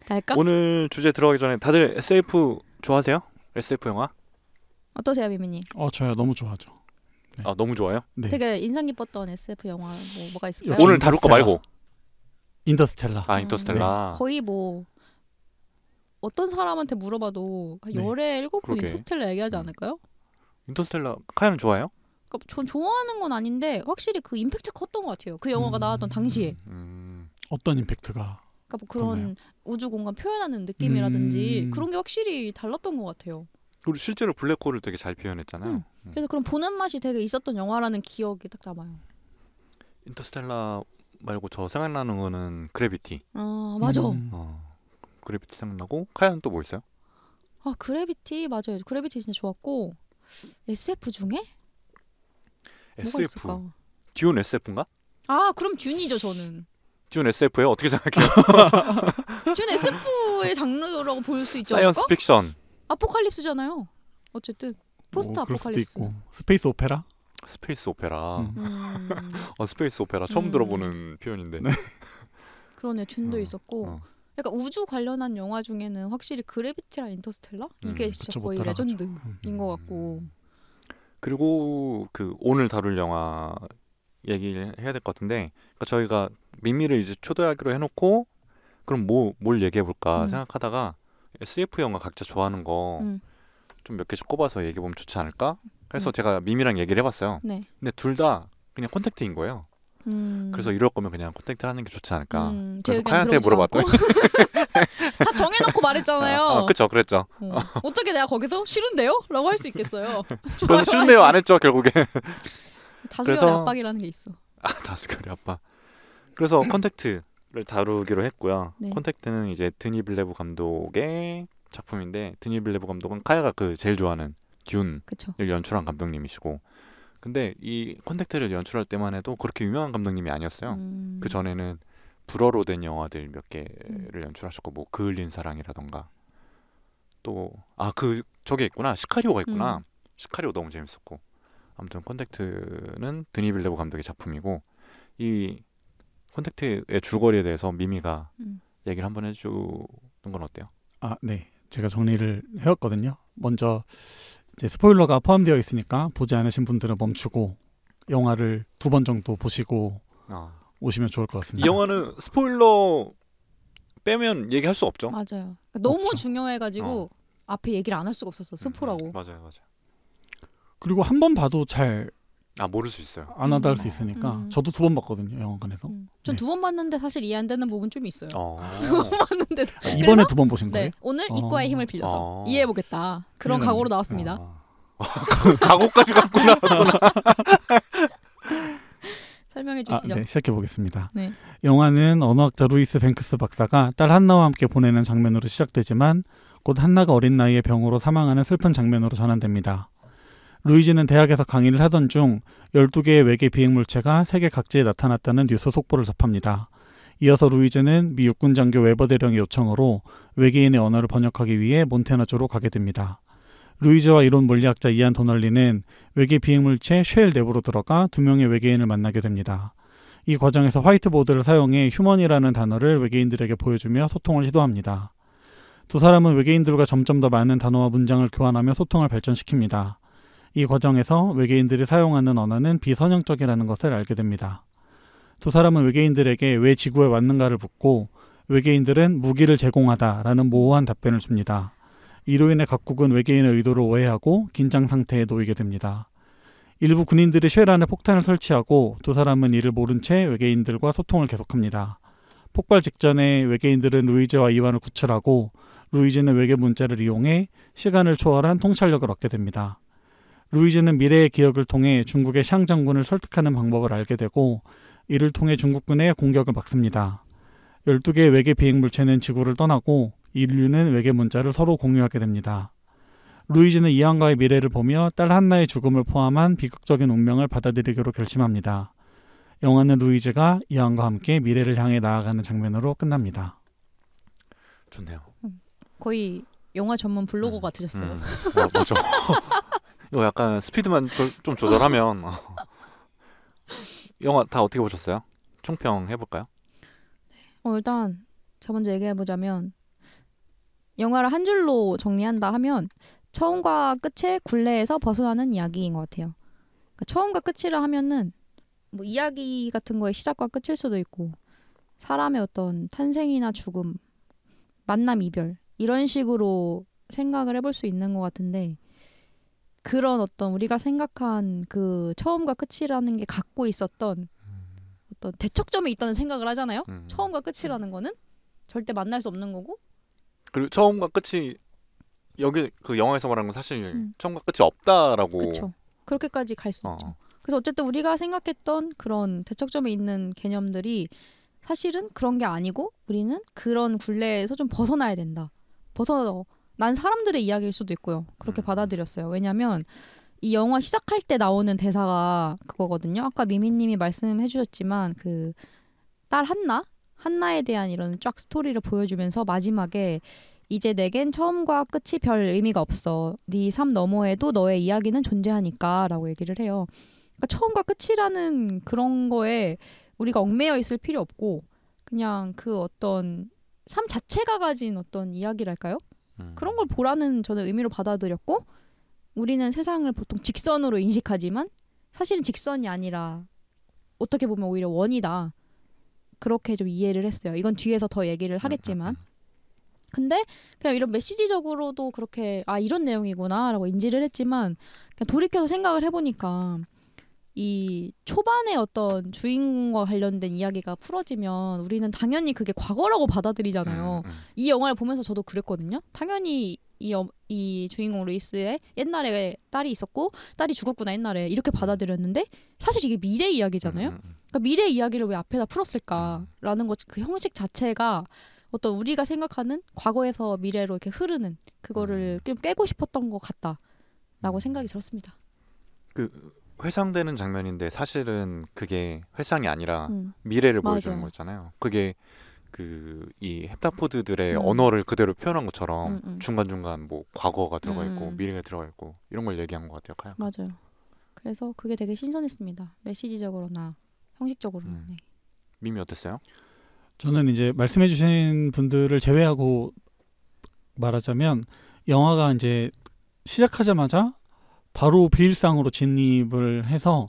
달까? 오늘 주제 들어가기 전에 다들 SF 좋아하세요? SF 영화? 어떠세요, 비미님? 저요 너무 좋아하죠. 네. 아 너무 좋아요? 네. 되게 인상 깊었던 SF 영화 뭐가 있을까요? 오늘 다룰 거 말고. 인터스텔라. 아 인터스텔라. 거의 뭐 어떤 사람한테 물어봐도 네. 열에 7분 그러게. 인터스텔라 얘기하지 않을까요? 인터스텔라 카야는 좋아해요? 그러니까 전 좋아하는 건 아닌데 확실히 그 임팩트 컸던 것 같아요. 그 영화가 나왔던 당시에. 어떤 임팩트가? 그러니까 뭐 그런 그렇나요? 우주 공간 표현하는 느낌이라든지 그런 게 확실히 달랐던 것 같아요. 그리고 실제로 블랙홀을 되게 잘 표현했잖아요. 그래서 그런 보는 맛이 되게 있었던 영화라는 기억이 딱 남아요. 인터스텔라 말고 저 생각나는 거는 그래비티. 아 맞아. 그래비티 생각나고 카야는 또 뭐 있어요? 아 그래비티 맞아요. 그래비티 진짜 좋았고 SF 중에 뭐가 SF. 있을까? 듀온 SF인가? 아 그럼 듄이죠 저는. 듀온 SF예요? 어떻게 생각해요? 듄 SF의 장르라고 볼 수 있죠. 사이언스 않을까? 픽션. 아포칼립스잖아요. 어쨌든 포스트 그럴 수도 아포칼립스. 있고. 스페이스 오페라? 스페이스 오페라. 음, 스페이스 오페라 처음 들어보는 표현인데. 네. 그러네. 듄도 있었고. 약간 우주 관련한 영화 중에는 확실히 그래비티랑 인터스텔라? 이게 진짜 그쵸, 못 거의 따라가죠. 레전드인 것 같고. 그리고 그 오늘 다룰 영화 얘기를 해야 될 것 같은데, 그러니까 저희가 미미를 이제 초대하기로 해놓고 그럼 뭘 얘기해 볼까 생각하다가 SF 영화 각자 좋아하는 거 좀 몇 개씩 꼽아서 얘기해 보면 좋지 않을까 해서 제가 미미랑 얘기를 해봤어요. 네. 근데 둘 다 그냥 콘택트인 거예요. 그래서 이럴 거면 그냥 콘택트를 하는 게 좋지 않을까. 그래서 카야한테 물어봤더니 다 정해놓고 말했잖아요. 그쵸, 그랬죠. 어떻게 내가 거기서 싫은데요? 라고 할 수 있겠어요. 그래서 싫은데요 안 했죠 결국에. 다수결의 그래서- 압박이라는 게 있어. 다수결의 아빠. 그래서 콘택트를 다루기로 했고요. 네. 콘택트는 이제 드니 빌레브 감독의 작품인데, 드니 빌레브 감독은 카야가 그 제일 좋아하는 듄을 그쵸. 연출한 감독님이시고, 근데 이 콘택트를 연출할 때만 해도 그렇게 유명한 감독님이 아니었어요. 그 전에는 불어로 된 영화들 몇 개를 연출하셨고, 뭐 그을린 사랑이라던가, 또 그 저게 있구나, 시카리오가 있구나. 시카리오 너무 재밌었고. 아무튼 콘택트는 드니 빌레브 감독의 작품이고, 이 콘택트의 줄거리에 대해서 미미가 얘기를 한번 해주는 건 어때요? 네. 제가 정리를 해왔거든요. 먼저 이제 스포일러가 포함되어 있으니까 보지 않으신 분들은 멈추고 영화를 2번 정도 보시고 오시면 좋을 것 이 같습니다. 영화는 스포일러 빼면 얘기할 수 없죠. 맞아요. 너무 없죠. 중요해가지고 앞에 얘기를 안 할 수가 없었어. 스포라고. 맞아요. 그리고 한 번 봐도 잘 안 모를 수 있어요. 와닿을 수 있으니까 저도 2번 봤거든요. 영화관에서. 전 네. 2번 봤는데 사실 이해 안 되는 부분 좀 있어요. 2번 봤는데 이번에 2번 보신 거예요? 네, 오늘 이과의 힘을 빌려서 이해해보겠다. 그런 큰일 각오로 났네. 나왔습니다. 각오까지 갔구나. 설명해 주시죠. 네, 시작해 보겠습니다. 네. 영화는 언어학자 루이스 뱅크스 박사가 딸 한나와 함께 보내는 장면으로 시작되지만 곧 한나가 어린 나이에 병으로 사망하는 슬픈 장면으로 전환됩니다. 루이즈는 대학에서 강의를 하던 중 12개의 외계 비행물체가 세계 각지에 나타났다는 뉴스 속보를 접합니다. 이어서 루이즈는 미 육군 장교 웨버 대령의 요청으로 외계인의 언어를 번역하기 위해 몬태나주로 가게 됩니다. 루이즈와 이론 물리학자 이안 도널리는 외계 비행물체 쉘 내부로 들어가 2명의 외계인을 만나게 됩니다. 이 과정에서 화이트보드를 사용해 휴먼이라는 단어를 외계인들에게 보여주며 소통을 시도합니다. 두 사람은 외계인들과 점점 더 많은 단어와 문장을 교환하며 소통을 발전시킵니다. 이 과정에서 외계인들이 사용하는 언어는 비선형적이라는 것을 알게 됩니다. 두 사람은 외계인들에게 왜 지구에 왔는가를 묻고 외계인들은 무기를 제공하다라는 모호한 답변을 줍니다. 이로 인해 각국은 외계인의 의도를 오해하고 긴장 상태에 놓이게 됩니다. 일부 군인들이 쉘 안에 폭탄을 설치하고 두 사람은 이를 모른 채 외계인들과 소통을 계속합니다. 폭발 직전에 외계인들은 루이즈와 이완을 구출하고 루이즈는 외계 문자를 이용해 시간을 초월한 통찰력을 얻게 됩니다. 루이즈는 미래의 기억을 통해 중국의 샹 장군을 설득하는 방법을 알게 되고 이를 통해 중국군의 공격을 막습니다. 12개의 외계 비행물체는 지구를 떠나고 인류는 외계 문자를 서로 공유하게 됩니다. 루이즈는 이안과의 미래를 보며 딸 한나의 죽음을 포함한 비극적인 운명을 받아들이기로 결심합니다. 영화는 루이즈가 이안과 함께 미래를 향해 나아가는 장면으로 끝납니다. 좋네요. 거의 영화 전문 블로거 같으셨어요. 맞아. 이거 약간 스피드만 좀 조절하면 영화 다 어떻게 보셨어요? 총평 해볼까요? 일단 저 먼저 얘기해보자면 영화를 한 줄로 정리한다 하면 처음과 끝의 굴레에서 벗어나는 이야기인 것 같아요. 그러니까 처음과 끝이라 하면은 뭐 이야기 같은 거의 시작과 끝일 수도 있고 사람의 어떤 탄생이나 죽음, 만남, 이별 이런 식으로 생각을 해볼 수 있는 것 같은데 그런 어떤 우리가 생각한 그 처음과 끝이라는 게 갖고 있었던 어떤 대척점이 있다는 생각을 하잖아요. 처음과 끝이라는 거는 절대 만날 수 없는 거고 그리고 처음과 끝이 여기 그 영화에서 말하는 건 사실 처음과 끝이 없다라고. 그렇죠. 그렇게까지 갈 수 있죠. 그래서 어쨌든 우리가 생각했던 그런 대척점에 있는 개념들이 사실은 그런 게 아니고 우리는 그런 굴레에서 좀 벗어나야 된다. 난 사람들의 이야기일 수도 있고요. 그렇게 받아들였어요. 왜냐하면 이 영화 시작할 때 나오는 대사가 그거거든요. 아까 미미님이 말씀해 주셨지만 그 딸 한나에 대한 이런 쫙 스토리를 보여주면서 마지막에 이제 내겐 처음과 끝이 별 의미가 없어. 네 삶 너머에도 너의 이야기는 존재하니까 라고 얘기를 해요. 그러니까 처음과 끝이라는 그런 거에 우리가 얽매여 있을 필요 없고 그냥 그 어떤 삶 자체가 가진 어떤 이야기랄까요? 그런 걸 보라는 저는 의미로 받아들였고 우리는 세상을 보통 직선으로 인식하지만 사실은 직선이 아니라 어떻게 보면 오히려 원이다. 그렇게 좀 이해를 했어요. 이건 뒤에서 더 얘기를 하겠지만 근데 그냥 이런 메시지적으로도 그렇게 이런 내용이구나 라고 인지를 했지만 그냥 돌이켜서 생각을 해보니까 이 초반에 어떤 주인공과 관련된 이야기가 풀어지면 우리는 당연히 그게 과거라고 받아들이잖아요. 이 영화를 보면서 저도 그랬거든요. 당연히 이 주인공 루이스의 옛날에 딸이 있었고 딸이 죽었구나 옛날에 이렇게 받아들였는데 사실 이게 미래 이야기잖아요. 그러니까 미래 이야기를 왜 앞에다 풀었을까라는 것 그 형식 자체가 어떤 우리가 생각하는 과거에서 미래로 이렇게 흐르는 그거를 좀 깨고 싶었던 것 같다라고 생각이 들었습니다. 그 회상되는 장면인데 사실은 그게 회상이 아니라 미래를 보여주는 거잖아요. 그게 그 이 헵타포드들의 언어를 그대로 표현한 것처럼 중간중간 뭐 과거가 들어가 있고 미래가 들어가 있고 이런 걸 얘기한 것 같아요. 맞아요. 그래서 그게 되게 신선했습니다. 메시지적으로나 형식적으로나. 네. 미미 어땠어요? 저는 이제 말씀해주신 분들을 제외하고 말하자면 영화가 이제 시작하자마자 바로 비일상으로 진입을 해서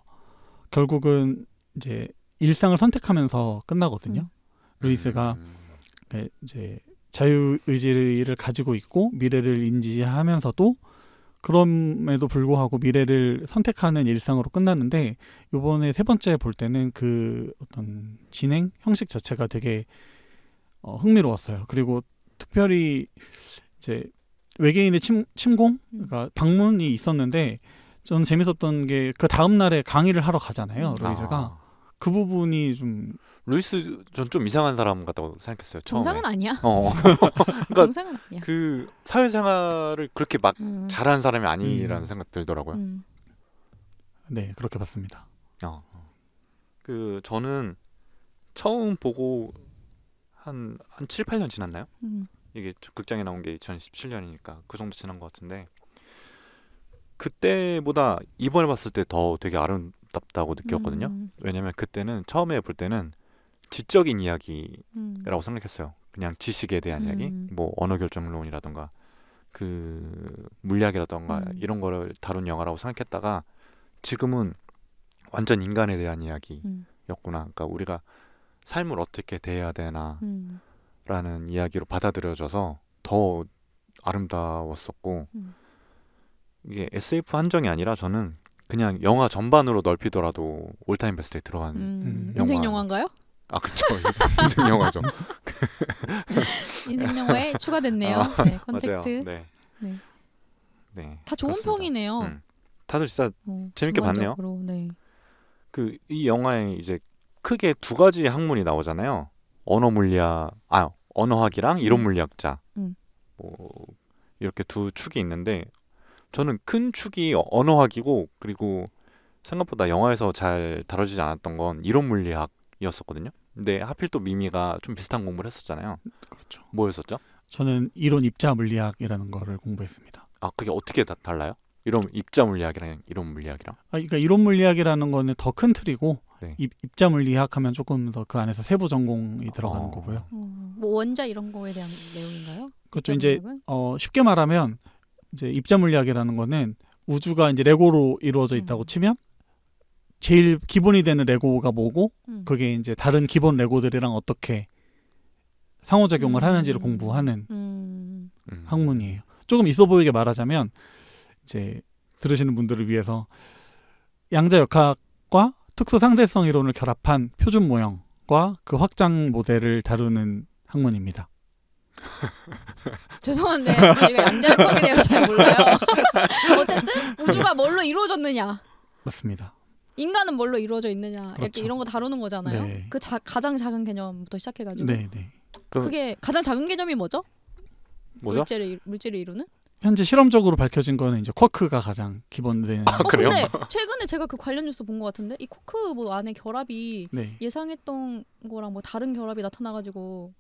결국은 이제 일상을 선택하면서 끝나거든요. 루이스가 이제 자유의지를 가지고 있고 미래를 인지하면서도 그럼에도 불구하고 미래를 선택하는 일상으로 끝나는데 이번에 세 번째 볼 때는 그 어떤 진행 형식 자체가 되게 흥미로웠어요. 그리고 특별히 이제 외계인의 침공, 그러니까 방문이 있었는데 저는 재밌었던 게 그 다음 날에 강의를 하러 가잖아요. 루이스가 그 부분이 좀 루이스 전 좀 이상한 사람 같다고 생각했어요. 처음에. 정상은 아니야. 그러니까 정상은 아니야. 그 사회생활을 그렇게 막 잘하는 사람이 아니라는 생각 들더라고요. 네, 그렇게 봤습니다. 그 저는 처음 보고 한 7, 8년 지났나요? 이게 극장에 나온 게 2017년이니까 그 정도 지난 것 같은데 그때보다 이번에 봤을 때 더 되게 아름답다고 느꼈거든요. 왜냐면 그때는 처음에 볼 때는 지적인 이야기라고 생각했어요. 그냥 지식에 대한 이야기, 뭐 언어 결정론이라던가 그 물리학이라던가 이런 거를 다룬 영화라고 생각했다가 지금은 완전 인간에 대한 이야기였구나. 그러니까 우리가 삶을 어떻게 대해야 되나 라는 이야기로 받아들여져서 더 아름다웠었고 이게 SF 한정이 아니라 저는 그냥 영화 전반으로 넓히더라도 올타임 베스트에 들어간 영화. 인생 영화인가요? 아 그쵸. 인생 영화죠. 인생 영화에 추가됐네요. 네, 컨택트. 맞아요. 네. 다 좋은 그렇습니다. 평이네요. 다들 진짜 재밌게 봤네요. 네. 그 이 영화에 이제 크게 두 가지 학문이 나오잖아요. 언어학이랑 이론 물리학자. 뭐 이렇게 두 축이 있는데 저는 큰 축이 언어학이고 그리고 생각보다 영화에서 잘 다뤄지지 않았던 건 이론 물리학이었었거든요. 근데 하필 또 미미가 좀 비슷한 공부를 했었잖아요. 그렇죠. 뭐였었죠? 저는 이론 입자 물리학이라는 거를 공부했습니다. 아 그게 어떻게 달라요? 입자 물리학이랑 이론 물리학이랑? 그러니까 이론 물리학이라는 거는 더 큰 틀이고 네. 입자 물리학 하면 조금 더 그 안에서 세부 전공이 들어가는 거고요. 뭐 원자 이런 거에 대한 내용인가요? 그렇죠. 이제 쉽게 말하면 이제 입자 물리학이라는 거는 우주가 이제 레고로 이루어져 있다고 치면 제일 기본이 되는 레고가 뭐고 그게 이제 다른 기본 레고들이랑 어떻게 상호작용을 하는지를 공부하는 학문이에요. 조금 있어 보이게 말하자면 이제 들으시는 분들을 위해서 양자역학과 특수 상대성 이론을 결합한 표준 모형과 그 확장 모델을 다루는 학문입니다. 죄송한데 저희가 양자역학에 대해서 잘 몰라요. 어쨌든 우주가 뭘로 이루어졌느냐, 맞습니다. 인간은 뭘로 이루어져 있느냐, 그렇죠. 이렇게 이런 거 다루는 거잖아요. 네. 그 가장 작은 개념부터 시작해가지고 네. 그게 가장 작은 개념이 뭐죠? 물질을 이루는? 현재 실험적으로 밝혀진 거는 이제 쿼크가 가장 기본되는. 그래요? 근데 최근에 제가 그 관련 뉴스 본 것 같은데 이 쿼크 뭐 안에 결합이 네. 예상했던 거랑 뭐 다른 결합이 나타나가지고.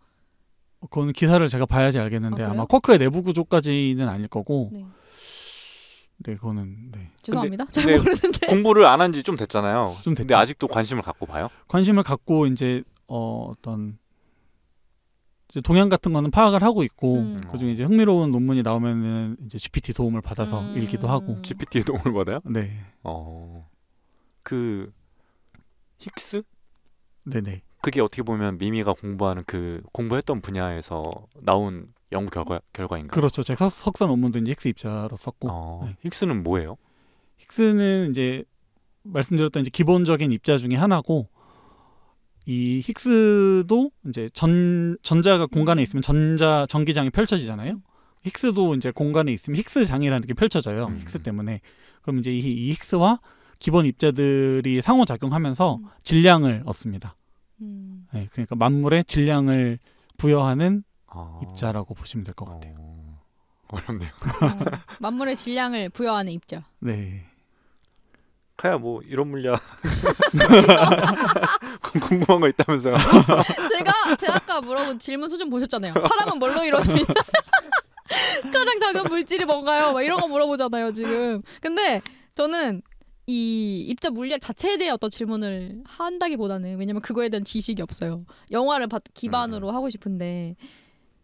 그건 기사를 제가 봐야지 알겠는데 그래요? 아마 쿼크의 내부 구조까지는 아닐 거고. 네. 네, 그거는 네. 죄송합니다. 근데 잘 모르는데. 공부를 안 한 지 좀 됐잖아요. 좀 됐죠. 근데 아직도 관심을 갖고 봐요? 관심을 갖고 이제 어떤 이제 동향 같은 거는 파악을 하고 있고 그중에 이제 흥미로운 논문이 나오면은 이제 GPT 도움을 받아서 읽기도 하고. GPT의 도움을 받아요? 네. 그 힉스? 네네. 그게 어떻게 보면 미미가 공부했던 분야에서 나온 연구 결과인가요? 그렇죠. 제가 석사 논문도 이제 힉스 입자로 썼고. 네. 힉스는 뭐예요? 힉스는 이제 말씀드렸던 이제 기본적인 입자 중에 하나고, 이 힉스도 이제 전자가 공간에 있으면 전기장이 펼쳐지잖아요. 힉스도 이제 공간에 있으면 힉스장이라는 게 펼쳐져요. 힉스 때문에. 그럼 이제 이 힉스와 기본 입자들이 상호작용하면서 질량을 얻습니다. 네, 그러니까 만물의 질량을 부여하는 입자라고 보시면 될 것 같아요. 어렵네요. 만물의 질량을 부여하는 입자. 네. 카야 뭐 이런 물량 궁금한 거 있다면서요? 제가 아까 물어본 질문 수준 보셨잖아요. 사람은 뭘로 이루어져 있나? 가장 작은 물질이 뭔가요? 막 이런 거 물어보잖아요 지금. 근데 저는 이 입자 물리학 자체에 대해 어떤 질문을 한다기보다는, 왜냐면 그거에 대한 지식이 없어요. 영화를 기반으로 하고 싶은데,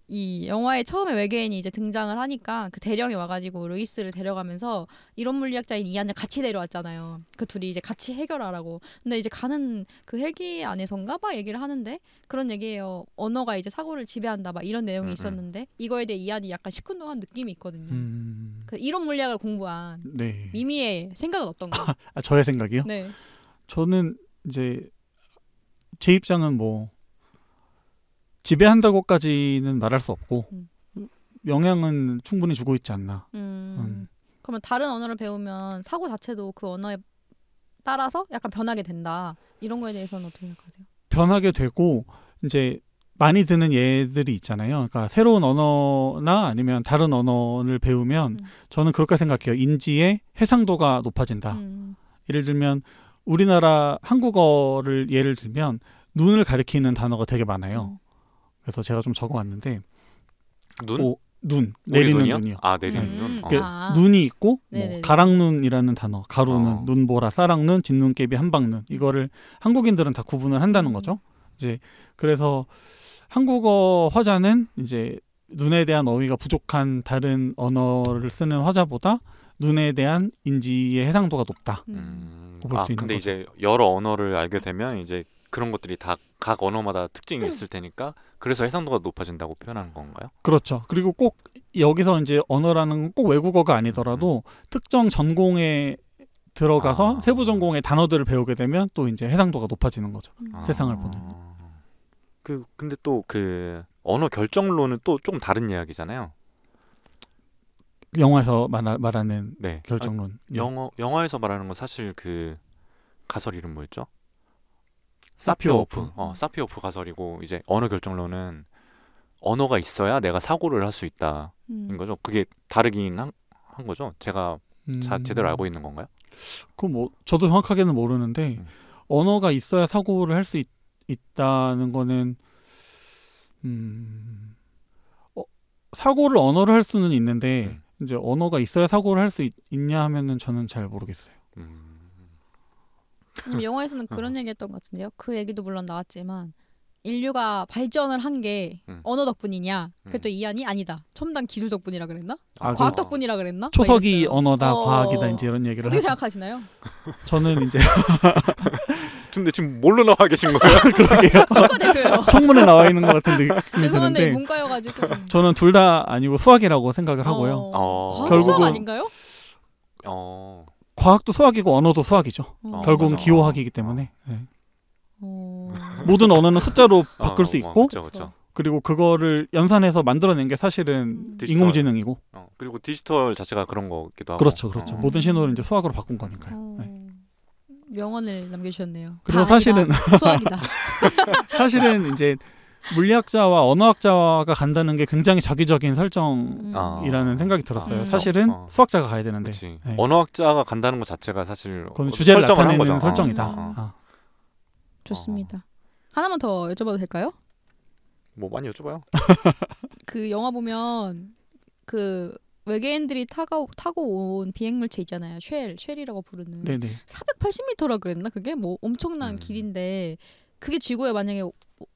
이 영화에 처음에 외계인이 이제 등장을 하니까 그 대령이 와가지고 루이스를 데려가면서 이론 물리학자인 이안을 같이 데려왔잖아요. 그 둘이 이제 같이 해결하라고. 근데 이제 가는 그 헬기 안에선가 막 얘기를 하는데 그런 얘기예요. 언어가 이제 사고를 지배한다 막 이런 내용이 있었는데 이거에 대해 이안이 약간 시큰둥한 느낌이 있거든요. 그 이론 물리학을 공부한 네. 미미의 생각은 어떤가요? 저의 생각이요? 네. 저는 이제 제 입장은 뭐 지배한다고까지는 말할 수 없고 영향은 충분히 주고 있지 않나. 그러면 다른 언어를 배우면 사고 자체도 그 언어에 따라서 약간 변하게 된다. 이런 거에 대해서는 어떻게 생각하세요? 변하게 되고 이제 많이 드는 예들이 있잖아요. 그러니까 새로운 언어나 아니면 다른 언어를 배우면 저는 그렇게 생각해요. 인지의 해상도가 높아진다. 예를 들면 우리나라 한국어를 예를 들면 눈을 가리키는 단어가 되게 많아요. 그래서 제가 좀 적어왔는데 눈? 눈, 내리는 눈이요? 눈이요. 내리는 눈. 눈이 있고 네네네. 뭐 가랑눈이라는 단어, 가루눈, 눈보라, 싸랑눈, 진눈깨비, 한방눈, 이거를 한국인들은 다 구분을 한다는 거죠. 이제 그래서 한국어 화자는 이제 눈에 대한 어휘가 부족한 다른 언어를 쓰는 화자보다 눈에 대한 인지의 해상도가 높다. 볼 수 있는 근데 거죠. 이제 여러 언어를 알게 되면 이제 그런 것들이 다 각 언어마다 특징이 있을 테니까 그래서 해상도가 높아진다고 표현하는 건가요? 그렇죠. 그리고 꼭 여기서 이제 언어라는 건 꼭 외국어가 아니더라도 특정 전공에 들어가서 세부 전공의 단어들을 배우게 되면 또 이제 해상도가 높아지는 거죠. 세상을 보는. 근데 또 그 언어 결정론은 또 조금 다른 이야기잖아요. 영화에서 말하는 네. 결정론. 영화에서 말하는 건 사실 그 가설 이름 뭐였죠? 사피오프. 사피오프 가설이고, 이제 언어 결정론은 언어가 있어야 내가 사고를 할 수 있다인 거죠. 그게 다르긴 한 거죠. 제가 제대로 알고 있는 건가요? 그 뭐 저도 정확하게는 모르는데 언어가 있어야 사고를 할 수 있다는 거는 사고를 언어로 할 수는 있는데 이제 언어가 있어야 사고를 할 수 있냐 하면은 저는 잘 모르겠어요. 영화에서는 그런 얘기했던 것 같은데요. 그 얘기도 물론 나왔지만 인류가 발전을 한 게 언어 덕분이냐? 그랬더니 이안이 아니다. 첨단 기술 덕분이라 그랬나? 과학 덕분이라 그랬나? 초석이 언어다, 과학이다 이제 이런 얘기를 어떻게 하죠. 생각하시나요? 저는 이제 근데 지금 뭘로 나와 계신 거예요? 그러게요. 국가대표요. 청문회 나와 있는 것 같은 느낌이 죄송한데 드는데 문과여가지고 저는 둘 다 아니고 수학이라고 생각을 하고요. 과학 수학 아닌가요? 과학도 수학이고 언어도 수학이죠. 결국은 맞아. 기호학이기 때문에 네. 모든 언어는 숫자로 바꿀 수 있고 그쵸. 그리고 그거를 연산해서 만들어낸 게 사실은 디지털. 인공지능이고 그리고 디지털 자체가 그런 거기도 하고 그렇죠. 모든 신호를 이제 수학으로 바꾼 거니까요. 네. 명언을 남겨주셨네요. 그래서 사실은 수학이다. 사실은 이제 물리학자와 언어학자가 간다는 게 굉장히 자기적인 설정이라는 생각이 들었어요. 사실은 수학자가 가야 되는데 네. 언어학자가 간다는 것 자체가 사실 그건 주제를 설정을 한 나타내는 거죠. 설정이다. 좋습니다. 하나만 더 여쭤봐도 될까요? 뭐 많이 여쭤봐요. 그 영화 보면 그 외계인들이 타고 온 비행물체 있잖아요. 쉘이라고 부르는. 네네. 480m라 그랬나? 그게 뭐 엄청난 길인데 그게 지구에 만약에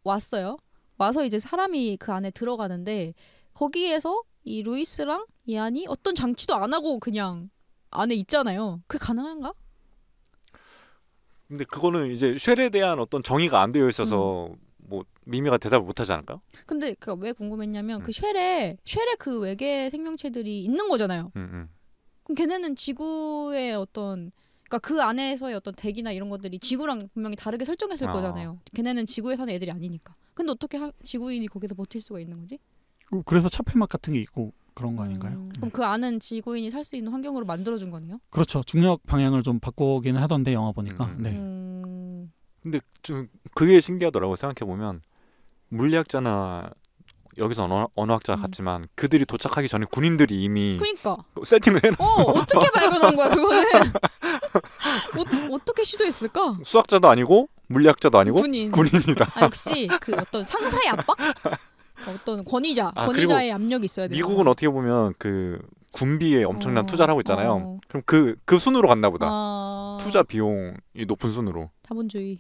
왔어요. 와서 이제 사람이 그 안에 들어가는데 거기에서 이 루이스랑 이안이 어떤 장치도 안 하고 그냥 안에 있잖아요. 그게 가능한가? 근데 그거는 이제 쉘에 대한 어떤 정의가 안 되어 있어서 뭐 미미가 대답을 못 하지 않을까요? 근데 그 왜 궁금했냐면 그 쉘에 그 외계 생명체들이 있는 거잖아요. 그럼 걔네는 지구의 어떤 그러니까 그 안에서의 어떤 대기나 이런 것들이 지구랑 분명히 다르게 설정했을 거잖아요. 걔네는 지구에 사는 애들이 아니니까. 근데 어떻게 지구인이 거기서 버틸 수가 있는 거지? 그래서 차폐막 같은 게 있고 그런 거 아닌가요? 그럼 그 안은 지구인이 살 수 있는 환경으로 만들어준 거네요? 그렇죠. 중력 방향을 좀 바꾸기는 하던데 영화 보니까. 네. 근데 좀 그게 신기하더라고요. 생각해보면 물리학자나 여기서 언어학자가 갔지만 그들이 도착하기 전에 군인들이 이미 그러니까. 세팅을 해놨어. 어떻게 발견한 거야 그거는? 어떻게 시도했을까? 수학자도 아니고 물리학자도 아니고 군인이다. 역시 그 어떤 상사의 압박? 어떤 권위자의 압력이 있어야 돼요. 미국은 어떻게 보면 그 군비에 엄청난 투자를 하고 있잖아요. 그럼 그 순으로 갔나 보다. 투자 비용이 높은 순으로. 자본주의.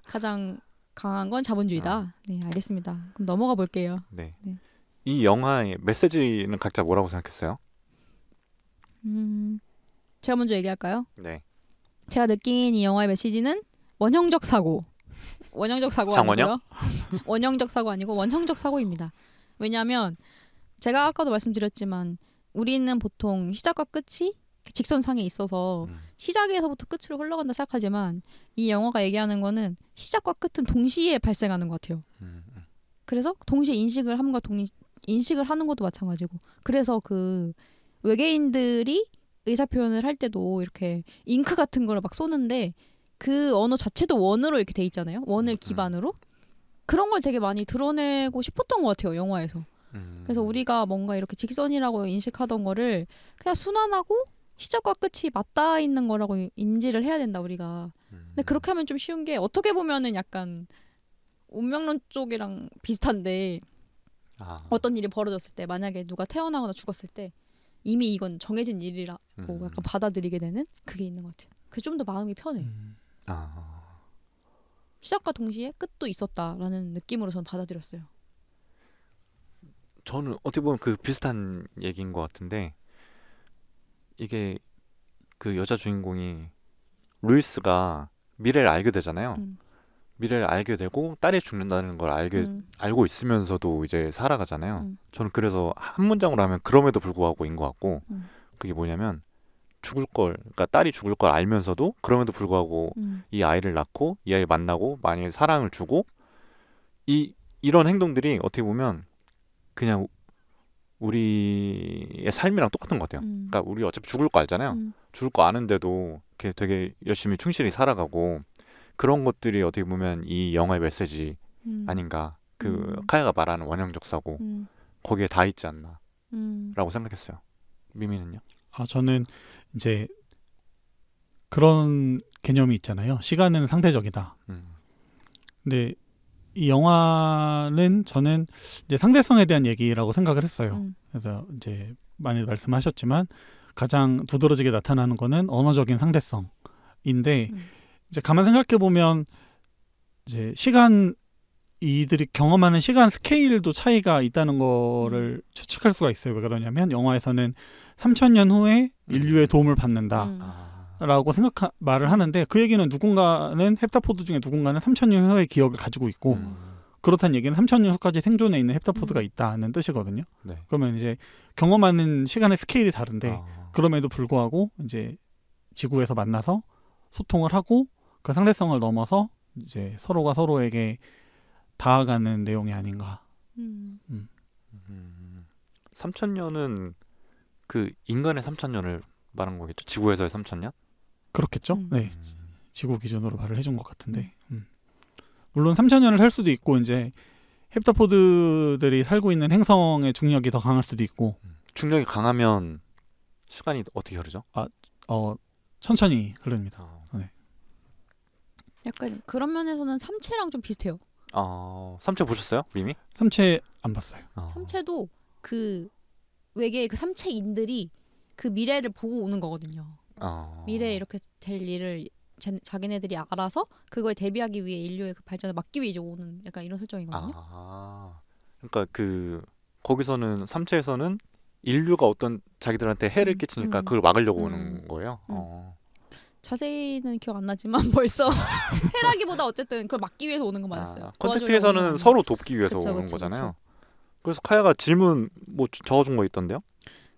가장 강한 건 자본주의다. 네, 알겠습니다. 그럼 넘어가 볼게요. 네. 이 영화의 메시지는 각자 뭐라고 생각했어요? 제가 먼저 얘기할까요? 네. 제가 느낀 이 영화의 메시지는 원형적 사고. 원형적 사고 아니고요. 원형적 사고 아니고 원형적 사고입니다. 왜냐하면 제가 아까도 말씀드렸지만 우리는 보통 시작과 끝이 직선상에 있어서 시작에서부터 끝으로 흘러간다 생각하지만 이 영화가 얘기하는 거는 시작과 끝은 동시에 발생하는 것 같아요. 그래서 동시에 인식을 하는 것도 마찬가지고 그래서 그 외계인들이 의사표현을 할 때도 이렇게 잉크 같은 거를 막 쏘는데 그 언어 자체도 원어로 이렇게 돼 있잖아요. 원을 기반으로. 그런 걸 되게 많이 드러내고 싶었던 것 같아요. 영화에서. 그래서 우리가 뭔가 이렇게 직선이라고 인식하던 거를 그냥 순환하고 시작과 끝이 맞닿아 있는 거라고 인지를 해야 된다 우리가. 근데 그렇게 하면 좀 쉬운 게 어떻게 보면은 약간 운명론 쪽이랑 비슷한데 어떤 일이 벌어졌을 때 만약에 누가 태어나거나 죽었을 때 이미 이건 정해진 일이라고 약간 받아들이게 되는 그게 있는 것 같아요. 그게 좀 더 마음이 편해. 시작과 동시에 끝도 있었다라는 느낌으로 저는 받아들였어요. 저는 어떻게 보면 그 비슷한 얘기인 것 같은데 이게 그 여자 주인공이 루이스가 미래를 알게 되잖아요. 미래를 알게 되고 딸이 죽는다는 걸 알고 있으면서도 이제 살아가잖아요. 저는 그래서 한 문장으로 하면 그럼에도 불구하고인 것 같고 그게 뭐냐면 그러니까 딸이 죽을 걸 알면서도 그럼에도 불구하고 이 아이를 낳고 이 아이를 만나고 만약에 사랑을 주고 이런 행동들이 어떻게 보면 그냥 우리의 삶이랑 똑같은 것 같아요. 그러니까 우리 어차피 죽을 거 알잖아요. 죽을 거 아는데도 이렇게 되게 열심히 충실히 살아가고 그런 것들이 어떻게 보면 이 영화의 메시지 아닌가. 그 카야가 말하는 원형적 사고 거기에 다 있지 않나 라고 생각했어요. 미미는요? 저는 이제 그런 개념이 있잖아요. 시간은 상대적이다. 근데 이 영화는 저는 이제 상대성에 대한 얘기라고 생각을 했어요. 그래서 이제 많이 말씀하셨지만 가장 두드러지게 나타나는 거는 언어적인 상대성인데 이제 가만 생각해 보면 이제 이들이 경험하는 시간 스케일도 차이가 있다는 거를 추측할 수가 있어요. 왜 그러냐면 영화에서는 3000년 후에 인류의 도움을 받는다라고 말을 하는데 그 얘기는 누군가는 헵타포드 중에 누군가는 3000년 후의 기억을 가지고 있고 그렇다는 얘기는 3000년 후까지 생존해 있는 헵타포드가 있다는 뜻이거든요. 네. 그러면 이제 경험하는 시간의 스케일이 다른데 그럼에도 불구하고 이제 지구에서 만나서 소통을 하고 그 상대성을 넘어서 이제 서로가 서로에게 다가가는 내용이 아닌가. 3000년은 그 인간의 3000년을 말한 거겠죠? 지구에서의 3000년? 그렇겠죠? 네. 지구 기준으로 말을 해준 것 같은데. 물론 3000년을 살 수도 있고 이제 헵타포드들이 살고 있는 행성의 중력이 더 강할 수도 있고. 중력이 강하면 시간이 어떻게 흐르죠? 천천히 흐릅니다. 네. 약간 그런 면에서는 삼체랑 좀 비슷해요. 삼체 보셨어요? 이미? 삼체 안 봤어요. 삼체도 그 외계의 그 삼체인들이 그 미래를 보고 오는 거거든요. 미래에 이렇게 될 일을 자기네들이 알아서 그거에 대비하기 위해 인류의 그 발전을 막기 위해 이제 오는 약간 이런 설정이거든요. 그러니까 그 거기서는 삼체에서는 인류가 어떤 자기들한테 해를 끼치니까 그걸 막으려고 오는 거예요. 자세히는 기억 안 나지만 벌써 해라기보다 어쨌든 그걸 막기 위해서 오는 건 맞았어요. 컨택트에서는 서로 돕기 위해서 오는 거잖아요. 그래서 카야가 질문 뭐 적어준 거 있던데요?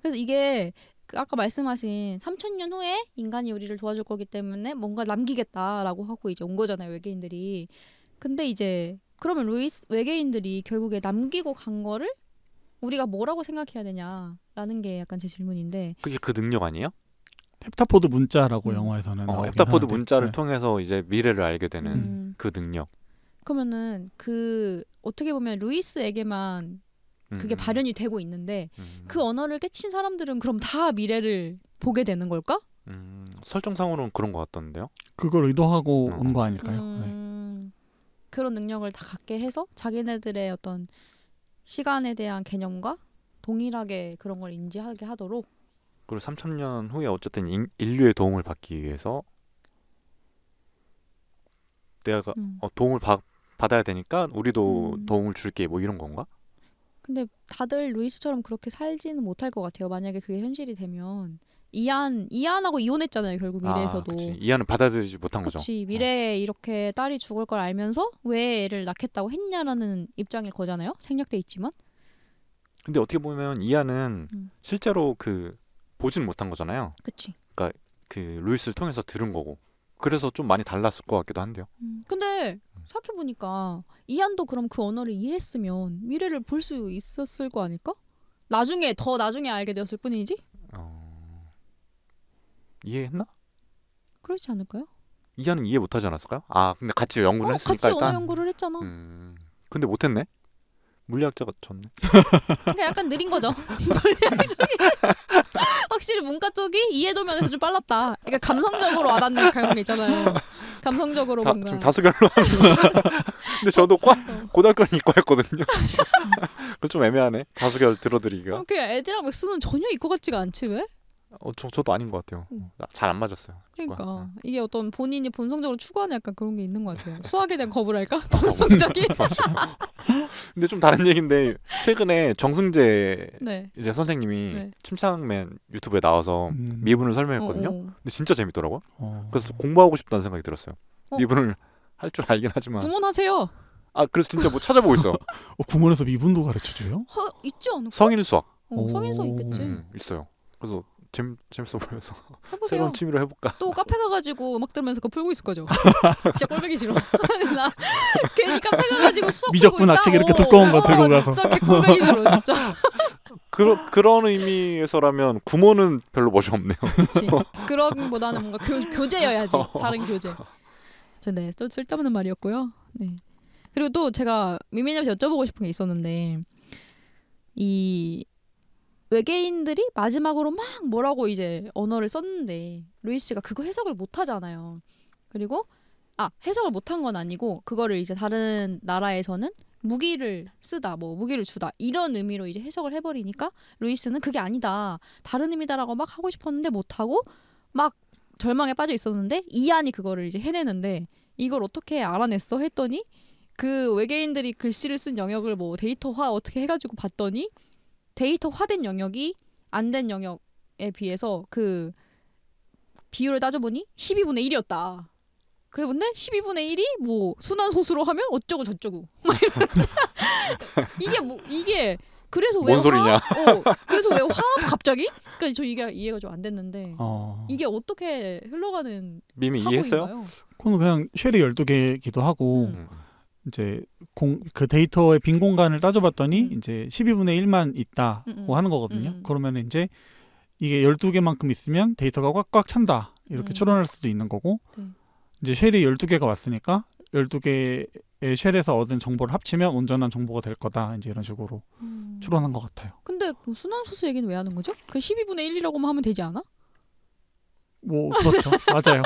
그래서 이게 아까 말씀하신 3000년 후에 인간이 우리를 도와줄 거기 때문에 뭔가 남기겠다라고 하고 이제 온 거잖아요, 외계인들이. 근데 이제 그러면 외계인들이 결국에 남기고 간 거를 우리가 뭐라고 생각해야 되냐라는 게 약간 제 질문인데. 그게 그 능력 아니에요? 헵타포드 문자라고 영화에서는 헵타포드 문자를 통해서 이제 미래를 알게 되는 그 능력. 그러면은 그 어떻게 보면 루이스에게만 그게 발현이 되고 있는데 그 언어를 깨친 사람들은 그럼 다 미래를 보게 되는 걸까? 설정상으로는 그런 것 같던데요. 그걸 의도하고 온 거 아닐까요? 그런 능력을 다 갖게 해서 자기네들의 어떤 시간에 대한 개념과 동일하게 그런 걸 인지하게 하도록. 그리고 3000년 후에 어쨌든 인류의 도움을 받기 위해서 내가 도움을 받아야 되니까 우리도 도움을 줄게 뭐 이런 건가? 근데 다들 루이스처럼 그렇게 살지는 못할 것 같아요. 만약에 그게 현실이 되면 이안하고 이혼했잖아요. 결국 미래에서도. 그치. 이안은 받아들이지 못한 거죠. 그치. 미래에 이렇게 딸이 죽을 걸 알면서 왜 애를 낳겠다고 했냐라는 입장일 거잖아요. 생략돼 있지만. 근데 어떻게 보면 이안은 실제로 그 보지는 못한 거잖아요. 그치. 그러니까 그 루이스를 통해서 들은 거고. 그래서 좀 많이 달랐을 것 같기도 한데요. 근데 생각해보니까 이안도 그럼 그 언어를 이해했으면 미래를 볼 수 있었을 거 아닐까? 나중에 알게 되었을 뿐이지? 이해했나? 그렇지 않을까요? 이안은 이해 못하지 않았을까요? 근데 같이 연구를 했으니까 같이 일단. 언어 연구를 했잖아. 근데 못했네? 물리학자가 졌네. 그러니까 약간 느린 거죠. 확실히 문과 쪽이 이해도면에서 좀 빨랐다. 그러니까 감성적으로 와닿는 그런 게 있잖아요. 감성적으로 뭔가. 지금 다수결로 하는 거잖아. 근데 저도 고등학교는 이과였거든요. 그건 좀 애매하네. 다수결 들어드리기가. 그 애들이랑 맥스는 전혀 이과 같지가 않지 왜? 저도 아닌 것 같아요. 잘 안 맞았어요. 그러니까 이게 어떤 본인이 본성적으로 추구하는 약간 그런 게 있는 것 같아요. 수학에 대한 거부랄까? 본성적인. 근데 좀 다른 얘기인데 최근에 정승재 이제 선생님이 침착맨 유튜브에 나와서 미분을 설명했거든요. 근데 진짜 재밌더라고요. 그래서 공부하고 싶다는 생각이 들었어요. 미분을 할 줄 알긴 하지만. 구몬하세요. 그래서 진짜 뭐 찾아보고 있어. 구몬에서 미분도 가르쳐줘요? 있지 않을까? 성인 수학. 성인 수학 있겠지. 있어요. 그래서 재밌어 보여서 해보세요. 새로운 취미로 해볼까. 또 카페 가가지고 음악 들으면서 그거 풀고 있을 거죠. 진짜 꼴보기 싫어. 나 괜히 카페 가가지고 수업 미적분 악책 이렇게 두꺼운 거 들고 가서. 진짜 꼴보기 싫어 진짜. 그런 의미에서라면 구몬은 별로 멋이 없네요. 그렇지. 그런보다는 뭔가 교재여야지. 다른 교재. 네, 또 쓸데없는 말이었고요. 네. 그리고 또 제가 미미님한테 여쭤보고 싶은 게 있었는데 이 외계인들이 마지막으로 막 뭐라고 이제 언어를 썼는데 루이스가 그거 해석을 못 하잖아요. 그리고 해석을 못한 건 아니고 그거를 이제 다른 나라에서는 무기를 쓰다, 뭐 무기를 주다 이런 의미로 이제 해석을 해버리니까 루이스는 그게 아니다, 다른 의미다라고 막 하고 싶었는데 못하고 막 절망에 빠져 있었는데 이안이 그거를 이제 해내는데 이걸 어떻게 알아냈어 했더니 그 외계인들이 글씨를 쓴 영역을 뭐 데이터화 어떻게 해가지고 봤더니 데이터화된 영역이 안 된 영역에 비해서 그 비율을 따져보니 12분의 1이었다. 그래 근데 12분의 1이 뭐 순환소수로 하면 어쩌고 저쩌고 이게 그래서 왜 뭔 소리냐? 그래서 왜 화학 갑자기? 그러니까 저 이게 이해가 좀 안 됐는데 이게 어떻게 흘러가는 미미 사고인가요? 이해했어요? 그건 그냥 쉘이 12개기도 하고 이제 그 데이터의 빈 공간을 따져봤더니 이제 12분의 1만 있다고 하는 거거든요. 그러면 이제 이게 12개만큼 있으면 데이터가 꽉꽉 찬다 이렇게 추론할 수도 있는 거고 이제 쉘이 12개가 왔으니까 12개의 쉘에서 얻은 정보를 합치면 온전한 정보가 될 거다 이제 이런 식으로 추론한 것 같아요. 근데 그 순환소수 얘기는 왜 하는 거죠? 그 12분의 1이라고만 하면 되지 않아? 뭐 그렇죠. 맞아요.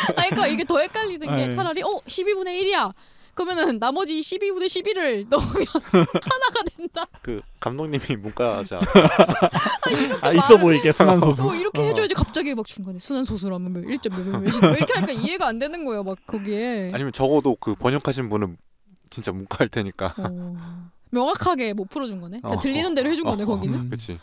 그러니까 이게 더 헷갈리는 게 네. 차라리 12분의 1이야. 그러면은 나머지 12분의 11을 넣으면 하나가 된다. 그 감독님이 문과지 않아요? 있어 보이게 순환소수. 이렇게 해줘야지 갑자기 막 중간에 순환소수라면 1.몇몇 이렇게 하니까 이해가 안 되는 거예요. 막 거기에. 아니면 적어도 그 번역하신 분은 진짜 문과일 테니까. 명확하게 못 풀어준 거네. 그러니까 들리는 대로 해준 거네 거기는. 그렇지.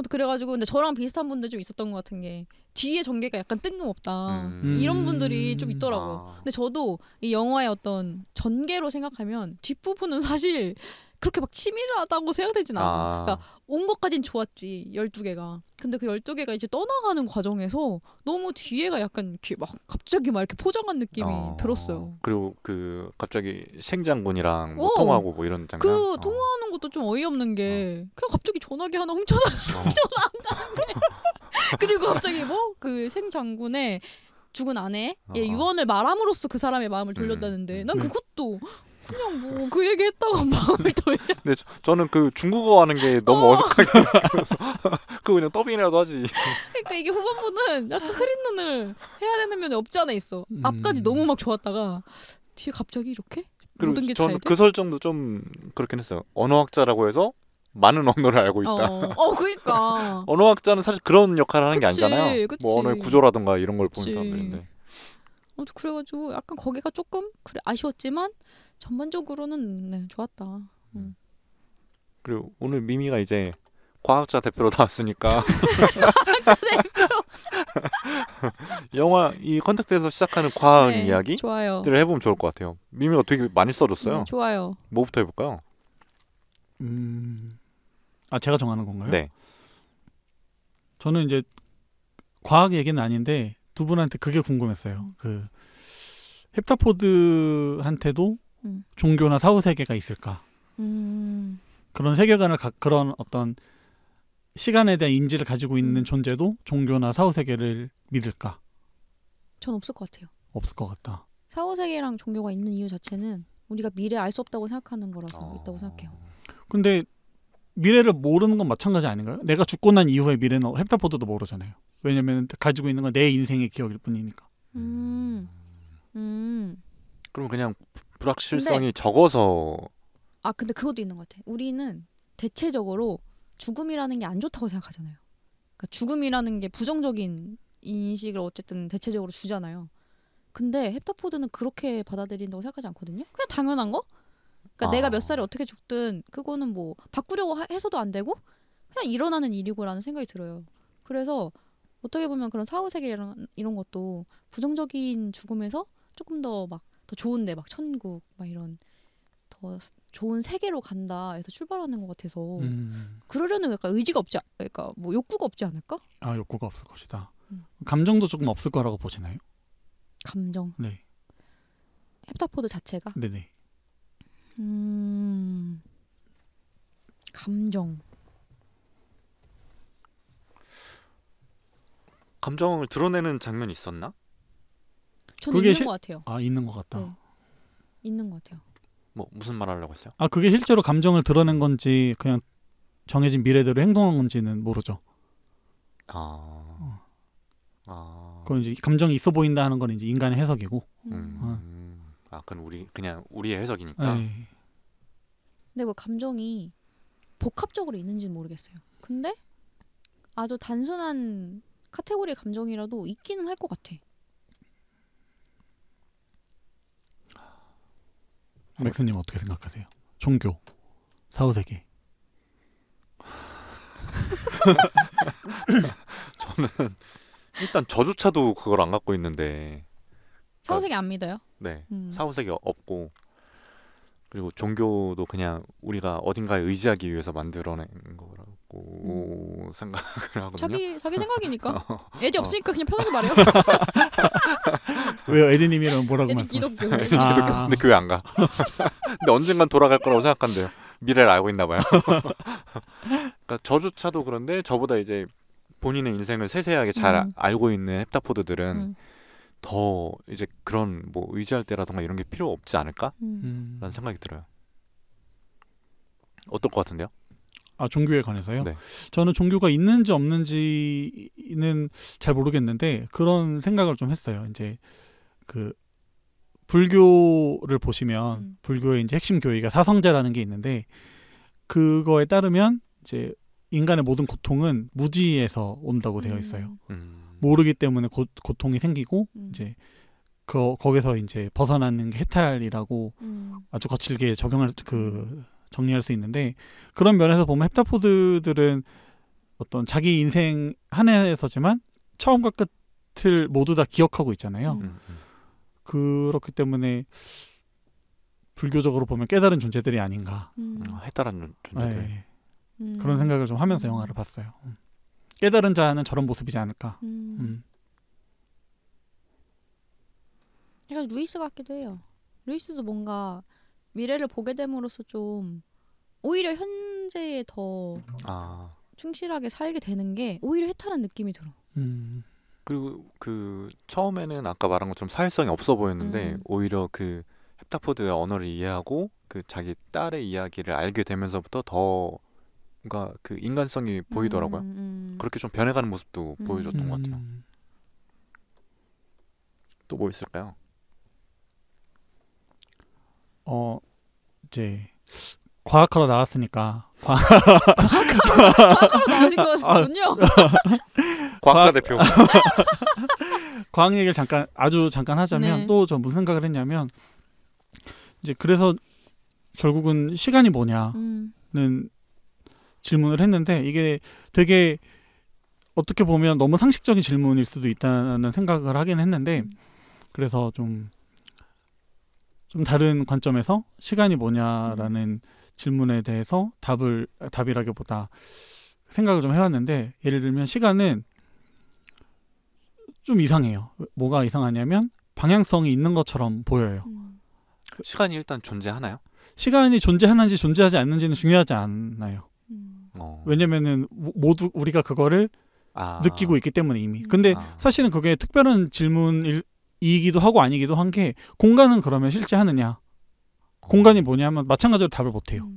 그래가지고 근데 저랑 비슷한 분들 좀 있었던 것 같은 게 뒤에 전개가 약간 뜬금없다 이런 분들이 좀 있더라고요. 근데 저도 이 영화의 어떤 전개로 생각하면 뒷부분은 사실 그렇게 막 치밀하다고 생각되진 않아. 그러니까 온 것까진 좋았지 12개가. 근데 그 12개가 이제 떠나가는 과정에서 너무 뒤에가 약간 이렇게 막 갑자기 막 이렇게 포장한 느낌이 들었어요. 그리고 그 갑자기 생장군이랑 뭐 통화하고 뭐 이런 장면. 그 통화하는 것도 좀 어이없는 게 그냥 갑자기 전화기 하나 훔쳐나간다는데 그리고 갑자기 뭐 그 생장군의 죽은 아내의 유언을 말함으로써 그 사람의 마음을 돌렸다는데 난 그것도 그냥 뭐 그 얘기 했다고 마음을 돌려. 근데 저는 그 중국어 하는 게 너무 어색하게 그래서 그거 그냥 더빙이라도 하지. 그러니까 이게 후반부는 약간 흐린 눈을 해야 되는 면이 없지 않아 있어. 앞까지 너무 막 좋았다가 뒤에 갑자기 이렇게 모든 게 잘 돼. 저는 그 설정도 좀 그렇긴 했어요. 언어학자라고 해서 많은 언어를 알고 있다. 그러니까 언어학자는 사실 그런 역할을 하는 게 그치, 아니잖아요. 그치. 뭐 언어의 구조라든가 이런 걸 보는 그치. 사람들인데. 그래가지고 약간 거기가 조금 아쉬웠지만 전반적으로는 네, 좋았다. 그리고 오늘 미미가 이제 과학자 대표로 나왔으니까 영화 이 컨택트에서 시작하는 과학 네, 이야기들을 좋아요. 해보면 좋을 것 같아요. 미미가 되게 많이 써줬어요. 좋아요. 뭐부터 해볼까요? 제가 정하는 건가요? 네. 저는 이제 과학 얘기는 아닌데 두 분한테 그게 궁금했어요. 그 헵타포드한테도 종교나 사후 세계가 있을까? 그런 세계관을 그런 어떤 시간에 대한 인지를 가지고 있는 존재도 종교나 사후 세계를 믿을까? 전 없을 것 같아요. 없을 것 같다. 사후 세계랑 종교가 있는 이유 자체는 우리가 미래 알 수 없다고 생각하는 거라서 있다고 생각해요. 근데 미래를 모르는 건 마찬가지 아닌가요? 내가 죽고 난 이후의 미래는 헵타포드도 모르잖아요. 왜냐면 가지고 있는 건 내 인생의 기억일 뿐이니까. 그럼 그냥 불확실성이 적어서. 근데 그것도 있는 것 같아. 우리는 대체적으로 죽음이라는 게 안 좋다고 생각하잖아요. 그러니까 죽음이라는 게 부정적인 인식을 어쨌든 대체적으로 주잖아요. 근데 헵타포드는 그렇게 받아들인다고 생각하지 않거든요. 그냥 당연한 거? 그러니까 내가 몇 살에 어떻게 죽든 그거는 뭐 바꾸려고 해서도 안 되고 그냥 일어나는 일이고라는 생각이 들어요. 그래서 어떻게 보면 그런 사후세계 이런 것도 부정적인 죽음에서 조금 더 좋은데 막 천국 막 이런 더 좋은 세계로 간다 해서 출발하는 것 같아서 그러려는 약간 의지가 없지 그러니까 뭐 욕구가 없지 않을까? 욕구가 없을 것이다. 감정도 조금 없을 거라고 보시나요? 감정. 네. 헵타포드 자체가. 네네. 감정. 감정을 드러내는 장면이 있었나? 저는 있는 것 같아요. 있는 것 같다. 네. 있는 것 같아요. 뭐 무슨 말 하려고 했어요? 그게 실제로 감정을 드러낸 건지 그냥 정해진 미래대로 행동한 건지는 모르죠. 그건 이제 감정이 있어 보인다 하는 건 이제 인간의 해석이고. 그건 그냥 우리의 해석이니까. 네. 근데 뭐 감정이 복합적으로 있는지는 모르겠어요. 근데 아주 단순한 카테고리의 감정이라도 있기는 할 것 같아. 맥스님 어떻게 생각하세요? 종교, 사후세계. 저는 일단 저조차도 그걸 안 갖고 있는데. 사후세계 안 믿어요? 네, 사후세계 없고, 그리고 종교도 그냥 우리가 어딘가에 의지하기 위해서 만들어낸 거라고 생각을 하거든요. 자기 생각이니까. 애디 없으니까 그냥 편하게 말해요. 왜요? 에디님이랑 뭐라고 애디 말씀하세요? 기독교. 기독교. 근데 교회 안 가. 근데 언젠간 돌아갈 거라고 생각한대요. 미래를 알고 있나 봐요. 그러니까 저조차도 그런데 저보다 이제 본인의 인생을 세세하게 잘 알고 있는 헵타포드들은 더 이제 그런 뭐 의지할 때라던가 이런 게 필요 없지 않을까? 라는 생각이 들어요. 어떨 것 같은데요? 종교에 관해서요? 네. 저는 종교가 있는지 없는지는 잘 모르겠는데 그런 생각을 좀 했어요. 이제 그 불교를 보시면 불교의 이제 핵심 교리가 사성제라는 게 있는데 그거에 따르면 이제 인간의 모든 고통은 무지에서 온다고 되어 있어요. 모르기 때문에 고통이 생기고 이제 거기서 이제 벗어나는 게 해탈이라고 아주 거칠게 정리할 수 있는데 그런 면에서 보면 헵타포드들은 어떤 자기 인생 한 해에서지만 처음과 끝을 모두 다 기억하고 있잖아요. 그렇기 때문에 불교적으로 보면 깨달은 존재들이 아닌가. 해탈한 존재들. 네. 그런 생각을 좀 하면서 영화를 봤어요. 깨달은 자는 저런 모습이지 않을까. 약간 루이스 같기도 해요. 루이스도 뭔가 미래를 보게 됨으로써 좀 오히려 현재에 더 충실하게 살게 되는 게 오히려 해탈한 느낌이 들어. 그리고 그 처음에는 아까 말한 것처럼 사회성이 없어 보였는데 오히려 그 헵타포드의 언어를 이해하고 그 자기 딸의 이야기를 알게 되면서부터 더 뭔가 그 인간성이 보이더라고요. 그렇게 좀 변해가는 모습도 보여줬던 것 같아요. 또 뭐 있을까요? 이제 과학하러 나왔으니까 과학하러 나오신 거군요. 과학자 대표. 과학 얘기를 아주 잠깐 하자면 네. 또 저 무슨 생각을 했냐면 이제 그래서 결국은 시간이 뭐냐는 질문을 했는데 이게 되게 어떻게 보면 너무 상식적인 질문일 수도 있다는 생각을 하긴 했는데 그래서 좀 다른 관점에서 시간이 뭐냐라는 질문에 대해서 답이라기보다 생각을 좀 해왔는데 예를 들면 시간은 좀 이상해요. 뭐가 이상하냐면 방향성이 있는 것처럼 보여요. 시간이 일단 존재하나요? 시간이 존재하는지 존재하지 않는지는 중요하지 않아요. 왜냐면은 모두 우리가 그거를 느끼고 있기 때문에 이미. 근데 사실은 그게 특별한 질문이기도 하고 아니기도 한 게 공간은 그러면 실제하느냐? 공간이 뭐냐면 마찬가지로 답을 못 해요.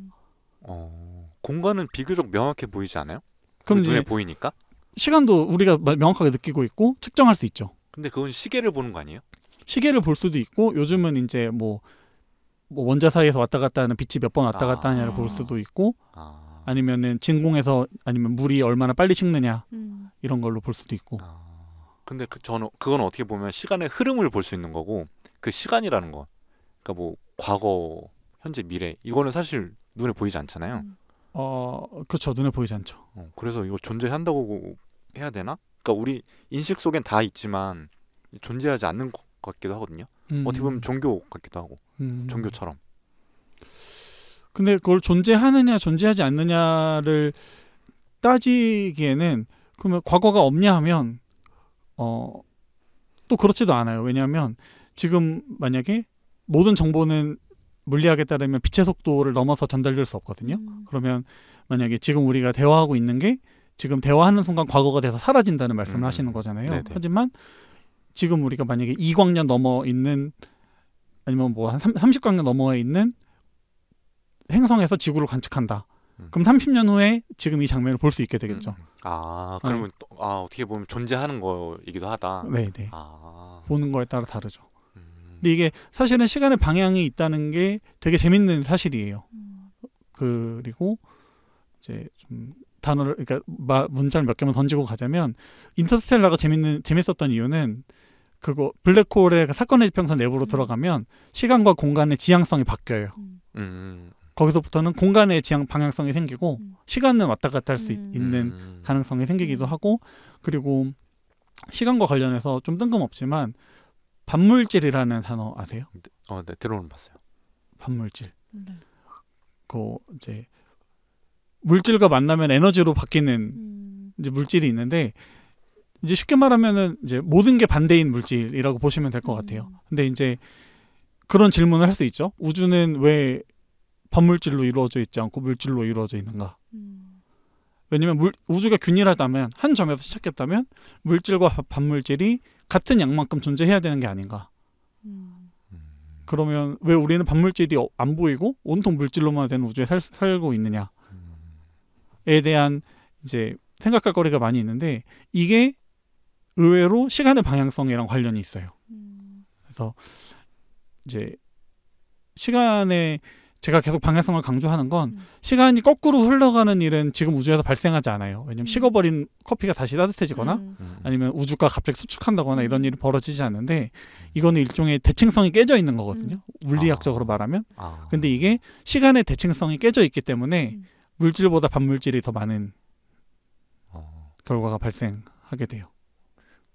공간은 비교적 명확해 보이지 않아요? 그럼 눈에 이제 보이니까? 시간도 우리가 명확하게 느끼고 있고 측정할 수 있죠. 근데 그건 시계를 보는 거 아니에요? 시계를 볼 수도 있고 요즘은 이제 뭐 원자 사이에서 왔다 갔다 하는 빛이 몇 번 왔다 갔다 하냐를 볼 수도 있고 아니면은 진공에서 아니면 물이 얼마나 빨리 식느냐 이런 걸로 볼 수도 있고. 근데 저는 그건 어떻게 보면 시간의 흐름을 볼 수 있는 거고 그 시간이라는 거, 그러니까 뭐 과거, 현재, 미래 이거는 사실 눈에 보이지 않잖아요. 그렇죠. 눈에 보이지 않죠. 그래서 이거 존재한다고 해야 되나? 그러니까 우리 인식 속엔 다 있지만 존재하지 않는 것 같기도 하거든요. 어떻게 보면 종교 같기도 하고 종교처럼. 근데 그걸 존재하느냐 존재하지 않느냐를 따지기에는 그러면 과거가 없냐 하면 또 그렇지도 않아요. 왜냐하면 지금 만약에 모든 정보는 물리학에 따르면 빛의 속도를 넘어서 전달될 수 없거든요. 그러면 만약에 지금 우리가 대화하고 있는 게 지금 대화하는 순간 과거가 돼서 사라진다는 말씀을 하시는 거잖아요. 네네. 하지만 지금 우리가 만약에 2광년 넘어 있는 아니면 뭐 한 30광년 넘어에 있는 행성에서 지구를 관측한다. 그럼 30년 후에 지금 이 장면을 볼 수 있게 되겠죠. 그러면 또, 어떻게 보면 존재하는 거이기도 하다. 네네. 보는 거에 따라 다르죠. 근데 이게 사실은 시간의 방향이 있다는 게 되게 재밌는 사실이에요. 그리고 이제 좀 단어를 그러니까 문자를 몇 개만 던지고 가자면 인터스텔라가 재밌었던 이유는 그거 블랙홀의 사건의 지평선 내부로 들어가면 시간과 공간의 지향성이 바뀌어요. 거기서부터는 공간의 방향성이 생기고 시간은 왔다 갔다 할 수 있는 가능성이 생기기도 하고 그리고 시간과 관련해서 좀 뜬금없지만 반물질이라는 단어 아세요? 네, 들어는 봤어요. 반물질. 그 이제 물질과 만나면 에너지로 바뀌는 이제 물질이 있는데 이제 쉽게 말하면은 이제 모든 게 반대인 물질이라고 보시면 될 것 같아요. 근데 이제 그런 질문을 할 수 있죠. 우주는 왜 반물질로 이루어져 있지 않고 물질로 이루어져 있는가? 왜냐면 우주가 균일하다면 한 점에서 시작했다면 물질과 반물질이 같은 양만큼 존재해야 되는 게 아닌가? 그러면 왜 우리는 반물질이 안 보이고 온통 물질로만 된 우주에 살고 있느냐에 대한 이제 생각할 거리가 많이 있는데 이게 의외로 시간의 방향성이랑 관련이 있어요. 그래서 이제 시간의 제가 계속 방향성을 강조하는 건 시간이 거꾸로 흘러가는 일은 지금 우주에서 발생하지 않아요. 왜냐면 식어버린 커피가 다시 따뜻해지거나 아니면 우주가 갑자기 수축한다거나 이런 일이 벌어지지 않는데 이거는 일종의 대칭성이 깨져 있는 거거든요. 물리학적으로 말하면. 근데 이게 시간의 대칭성이 깨져 있기 때문에 물질보다 반물질이 더 많은 결과가 발생하게 돼요.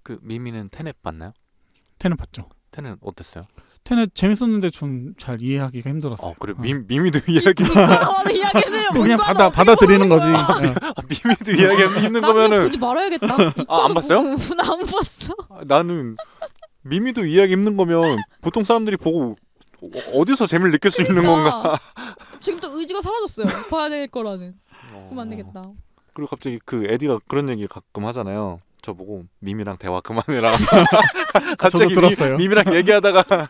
그 미미는 테넷 봤나요? 테넷 봤죠. 테넷 어땠어요? 테넷 재밌었는데 좀 잘 이해하기가 힘들었어요. 그래 미미도 이야기. 그냥 받아들이는 거지. 미미도 이야기하기 힘든 거면은 보지 말아야겠다. 안 봤어요? 나 안 봤어. 나는 미미도 이해하기 힘든 거면 보통 사람들이 보고 어디서 재미를 느낄 수 있는 건가? 지금 또 의지가 사라졌어요. 봐야 될 거라는. 그럼 안 되겠다. 그리고 갑자기 그 에디가 그런 얘기 가끔 하잖아요. 저보고 미미랑 대화 그만해라. 갑자기 미미랑 얘기하다가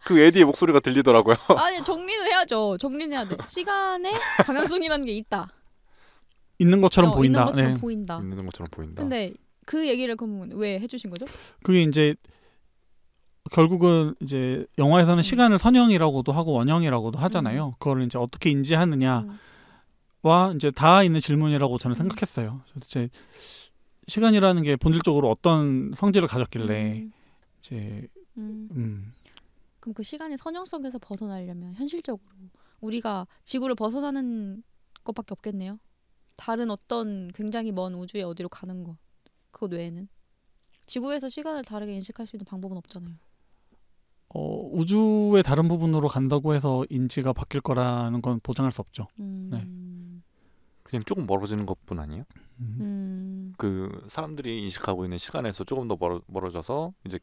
그 에디의 목소리가 들리더라고요. 아니 정리는 해야죠. 정리는 해야 돼. 시간에 방향성이라는 게 있다. 있는 것처럼 보인다. 있는 것처럼 보인다. 있는 것처럼 보인다. 근데 그 얘기를 그럼 왜 해주신 거죠? 그게 이제 결국은 이제 영화에서는 시간을 선형이라고도 하고 원형이라고도 하잖아요. 그걸 이제 어떻게 인지하느냐와 이제 다 있는 질문이라고 저는 생각했어요. 이제 시간이라는 게 본질적으로 어떤 성질을 가졌길래 이제 그럼 그 시간의 선형성에서 벗어나려면 현실적으로 우리가 지구를 벗어나는 것밖에 없겠네요. 다른 어떤 굉장히 먼 우주의 어디로 가는 것 그것 외에는 지구에서 시간을 다르게 인식할 수 있는 방법은 없잖아요. 우주의 다른 부분으로 간다고 해서 인지가 바뀔 거라는 건 보장할 수 없죠. 네. 그냥 조금 멀어지는 것뿐 아니에요? 그 사람들이 인식하고 있는 시간에서 조금 더 멀어져서 이제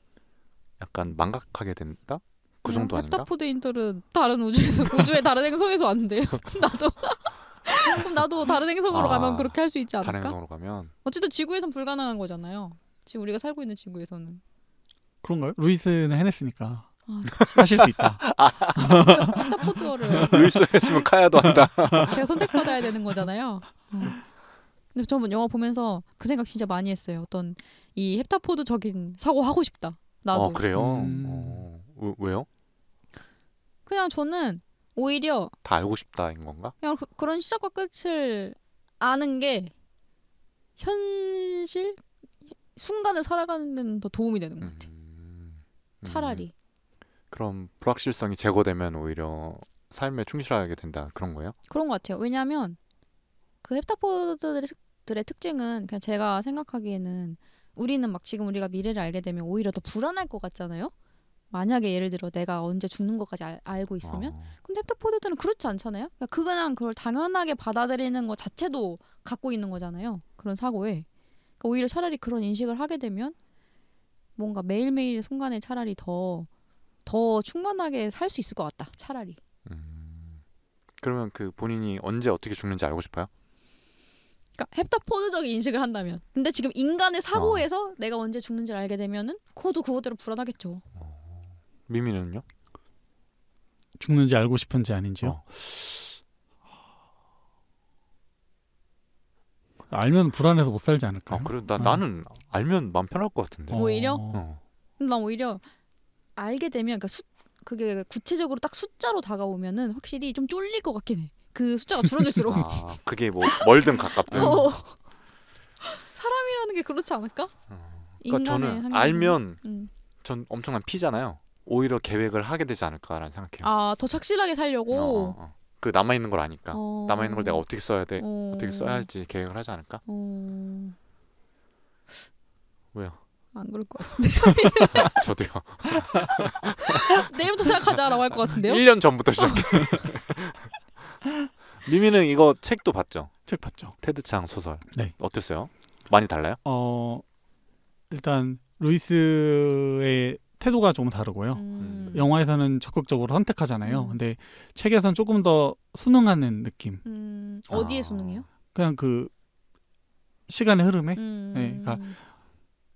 약간 망각하게 된다? 그 정도 아닌가? 헵타포드 인터는 다른 우주에서 우주의 다른 행성에서 왔는데요. 그럼 나도 다른 행성으로 가면 그렇게 할 수 있지 않을까? 다른 행성으로 가면 어쨌든 지구에선 불가능한 거잖아요. 지금 우리가 살고 있는 지구에서는. 그런가요? 루이스는 해냈으니까. 하실 수 있다. 헵타포드를 루이스 했으면 카야도 한다. 제가 선택받아야 되는 거잖아요. 근데 저는 영화 보면서 그 생각 진짜 많이 했어요. 어떤 이 헵타포드적인 사고 하고 싶다. 나도. 그래요? 왜요? 그냥 저는 오히려 다 알고 싶다인 건가? 그냥 그런 시작과 끝을 아는 게 현실 순간을 살아가는 데는 더 도움이 되는 것 같아요. 차라리. 그럼 불확실성이 제거되면 오히려 삶에 충실하게 된다 그런 거예요? 그런 것 같아요. 왜냐하면 그 헵타포드들의 특징은 그냥 제가 생각하기에는 우리는 막 지금 우리가 미래를 알게 되면 오히려 더 불안할 것 같잖아요. 만약에 예를 들어 내가 언제 죽는 것까지 알고 있으면 근데 헵타포드들은 그렇지 않잖아요. 그냥 그걸 당연하게 받아들이는 것 자체도 갖고 있는 거잖아요. 그런 사고에. 그러니까 오히려 차라리 그런 인식을 하게 되면 뭔가 매일매일 순간에 차라리 더 충만하게 살 수 있을 것 같다. 차라리. 그러면 그 본인이 언제 어떻게 죽는지 알고 싶어요? 그러니까 헵타포드적인 인식을 한다면. 근데 지금 인간의 사고에서 내가 언제 죽는지를 알게 되면은 그것대로 불안하겠죠. 미미는요? 죽는지 알고 싶은지 아닌지요? 알면 불안해서 못 살지 않을까요? 그래 나는 알면 마음 편할 것 같은데. 오히려? 난 오히려 알게 되면 그러니까 그게 구체적으로 딱 숫자로 다가오면은 확실히 좀 쫄릴 것 같긴 해. 그 숫자가 줄어들수록. 그게 뭐 멀든 가깝든. 사람이라는 게 그렇지 않을까? 그러니까 저는 알면 전 엄청난 피잖아요. 오히려 계획을 하게 되지 않을까라는 생각해요. 더 착실하게 살려고. 그 남아 있는 걸 아니까. 남아 있는 걸 내가 어떻게 써야 돼, 어떻게 써야 할지 계획을 하지 않을까? 왜요? 안 그럴 것 같은데. 저도요. 내일부터 시작하자라고 할 것 같은데요? 1년 전부터 시작해. 미미는 이거 책도 봤죠? 책 봤죠. 테드 창 소설. 네. 어땠어요? 많이 달라요? 일단 루이스의 태도가 조금 다르고요. 영화에서는 적극적으로 선택하잖아요. 근데 책에서는 조금 더 순응하는 느낌. 어디에 순응해요? 그냥 그 시간의 흐름에. 네, 그러니까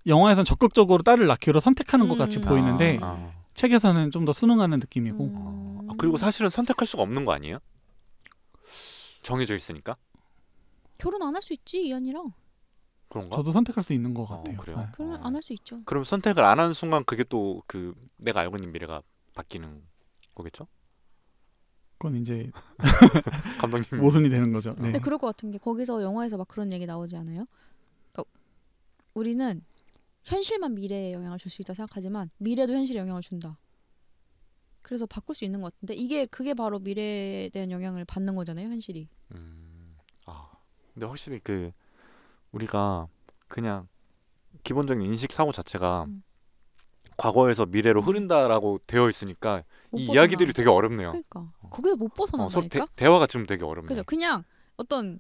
영화에서는 적극적으로 딸을 낳기로 선택하는 것 같이 보이는데 책에서는 좀 더 순응하는 느낌이고. 그리고 사실은 선택할 수가 없는 거 아니에요? 정해져 있으니까. 결혼 안 할 수 있지 이한이랑. 그런가? 저도 선택할 수 있는 것 같아요. 그래요? 네. 그러면 안 할 수 있죠. 그럼 선택을 안 하는 순간 그게 또 그 내가 알고 있는 미래가 바뀌는 거겠죠? 그건 이제 감독님 모순이 되는 거죠. 네. 근데 그럴 것 같은 게 거기서 영화에서 막 그런 얘기 나오지 않아요? 그러니까 우리는 현실만 미래에 영향을 줄 수 있다 생각하지만 미래도 현실에 영향을 준다. 그래서 바꿀 수 있는 것 같은데 그게 바로 미래에 대한 영향을 받는 거잖아요, 현실이. 근데 확실히 그 우리가 그냥 기본적인 인식 사고 자체가 과거에서 미래로 흐른다라고 되어 있으니까 이 벗어나. 이야기들이 되게 어렵네요. 그러니까 거기서 못 벗어난다니까. 서로 대화가 지금 되게 어렵네. 그죠? 그냥 어떤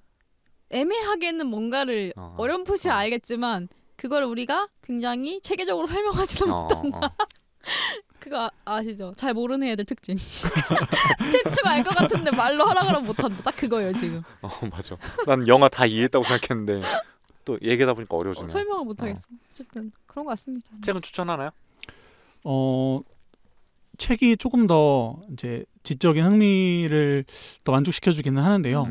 애매하게는 뭔가를 어렴풋이 알겠지만 그걸 우리가 굉장히 체계적으로 설명하지도 못한다. 그거 아시죠? 잘 모르는 애들 특징. 대충 알 것 같은데 말로 하라 그러면 못한다. 딱 그거예요 지금. 맞아. 난 영화 다 이해했다고 생각했는데 또 얘기하다 보니까 어려워지네요. 설명을 못하겠어. 어쨌든 그런 것 같습니다. 책은 추천하나요? 책이 조금 더 이제 지적인 흥미를 더 만족시켜주기는 하는데요.